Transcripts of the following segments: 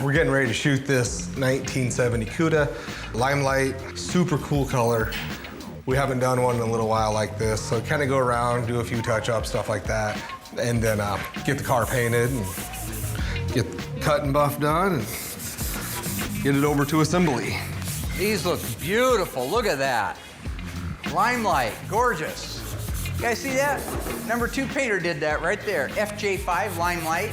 We're getting ready to shoot this 1970 Cuda. Limelight, super cool color. We haven't done one in a little while like this, so kind of go around, do a few touch-ups, stuff like that, and then get the car painted and get the cut and buff done and get it over to assembly. These look beautiful, look at that. Limelight, gorgeous. You guys see that? Number 2 painter did that right there. FJ5 Limelight.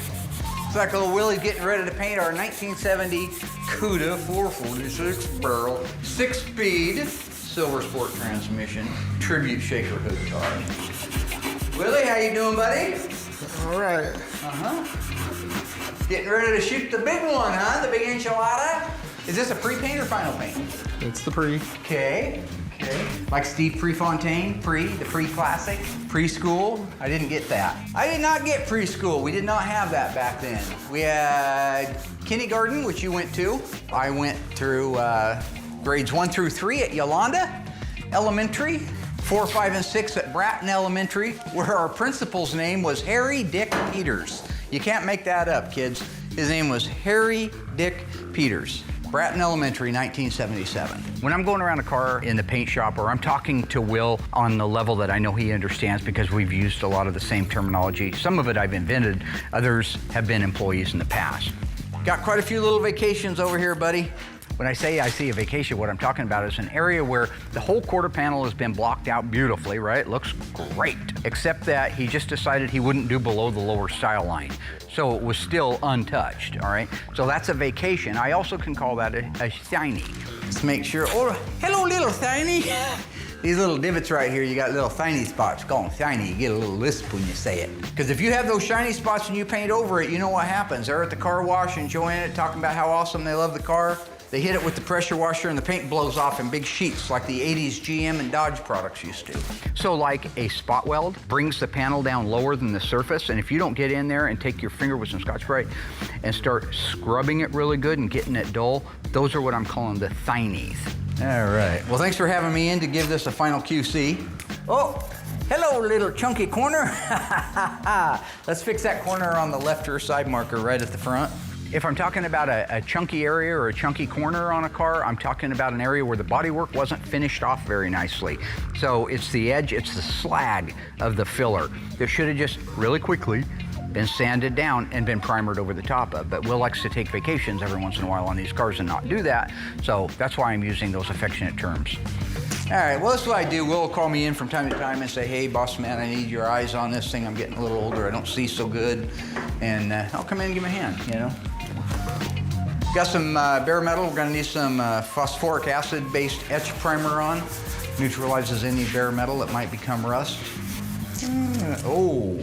It's like a little Willie getting ready to paint our 1970 Cuda 446 barrel, 6-speed, silver sport transmission, tribute shaker hood car. Willie, how you doing, buddy? All right. Getting ready to shoot the big one, huh? The big enchilada? Is this a pre-paint or final paint? It's the pre. Okay. Like Steve Prefontaine, the pre-classic, preschool. I didn't get that. I did not get preschool. We did not have that back then. We had kindergarten, which you went to. I went through grades 1 through 3 at Yolanda Elementary, 4, 5, and 6 at Bratton Elementary, where our principal's name was Harry Dick Peters. You can't make that up, kids. His name was Harry Dick Peters. Bratton Elementary, 1977. When I'm going around a car in the paint shop or I'm talking to Will on the level that I know he understands because we've used a lot of the same terminology, some of it I've invented, others have been employees in the past. Got quite a few little vacations over here, buddy. When I say I see a vacation, what I'm talking about is an area where the whole quarter panel has been blocked out beautifully, right? It looks great, except that he just decided he wouldn't do below the lower style line. So it was still untouched, all right? So that's a vacation. I also can call that a shiny. Let's make sure, oh, hello, little shiny. These little divots right here, you got little shiny spots. Call them shiny, you get a little lisp when you say it. Because if you have those shiny spots and you paint over it, you know what happens. They're at the car wash enjoying it, talking about how awesome they love the car. They hit it with the pressure washer and the paint blows off in big sheets like the 80s GM and Dodge products used to. So like a spot weld brings the panel down lower than the surface, and if you don't get in there and take your finger with some Scotch-Brite and start scrubbing it really good and getting it dull, those are what I'm calling the thinies. All right, well, thanks for having me in to give this a final QC. Oh, hello, little chunky corner. Let's fix that corner on the left rear side marker right at the front. If I'm talking about a chunky area or a chunky corner on a car, I'm talking about an area where the bodywork wasn't finished off very nicely. So it's the edge, it's the slag of the filler that should have just really quickly been sanded down and been primered over the top of. But Will likes to take vacations every once in a while on these cars and not do that. So that's why I'm using those affectionate terms. All right, well, that's what I do. Will call me in from time to time and say, hey, boss man, I need your eyes on this thing. I'm getting a little older. I don't see so good. And I'll come in and give him a hand, you know. Got some bare metal. We're gonna need some phosphoric acid-based etch primer on. Neutralizes any bare metal that might become rust. Oh,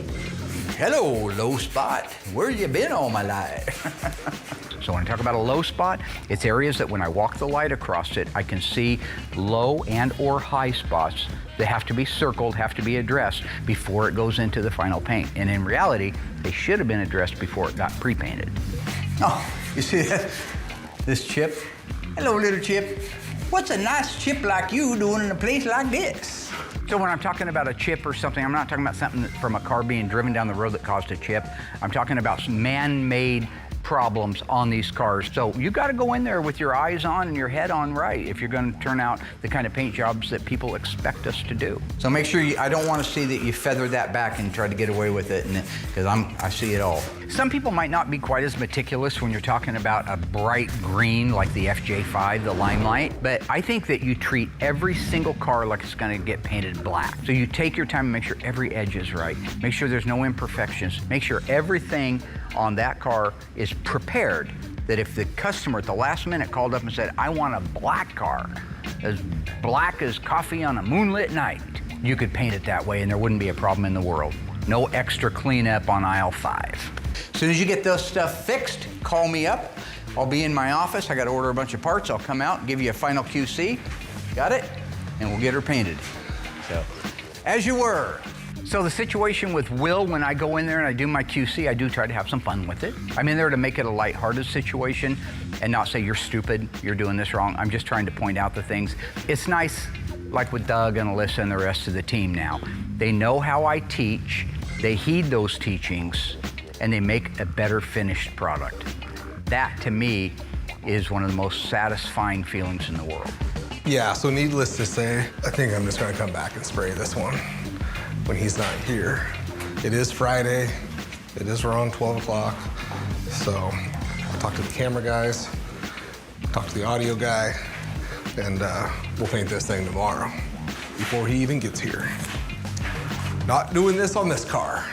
hello, low spot. Where you been all my life? So when I talk about a low spot, it's areas that when I walk the light across it, I can see low and or high spots that have to be circled, have to be addressed before it goes into the final paint. And in reality, they should have been addressed before it got pre-painted. Oh, you see that? This chip? Hello, little chip. What's a nice chip like you doing in a place like this? So when I'm talking about a chip or something, I'm not talking about something from a car being driven down the road that caused a chip. I'm talking about some man-made problems on these cars. So you got to go in there with your eyes on and your head on right if you're going to turn out the kind of paint jobs that people expect us to do. So make sure I don't want to see that you feather that back and try to get away with it, because I see it all. Some people might not be quite as meticulous when you're talking about a bright green like the FJ5, the Limelight, but I think that you treat every single car like it's going to get painted black. So you take your time and make sure every edge is right. Make sure there's no imperfections. Make sure everything on that car is prepared, that if the customer at the last minute called up and said, I want a black car, as black as coffee on a moonlit night, you could paint it that way and there wouldn't be a problem in the world. No extra cleanup on aisle 5. As soon as you get those stuff fixed, call me up. I'll be in my office. I got to order a bunch of parts. I'll come out and give you a final QC. Got it? And we'll get her painted. So, as you were. So the situation with Will, when I go in there and I do my QC, I do try to have some fun with it. I'm in there to make it a lighthearted situation and not say, you're stupid, you're doing this wrong. I'm just trying to point out the things. It's nice, like with Doug and Alyssa and the rest of the team now. They know how I teach, they heed those teachings, and they make a better finished product. That, to me, is one of the most satisfying feelings in the world. Yeah, so needless to say, I think I'm just gonna come back and spray this one when he's not here. It is Friday. It is around 12 o'clock. So I'll talk to the camera guys, talk to the audio guy, and we'll paint this thing tomorrow before he even gets here. Not doing this on this car.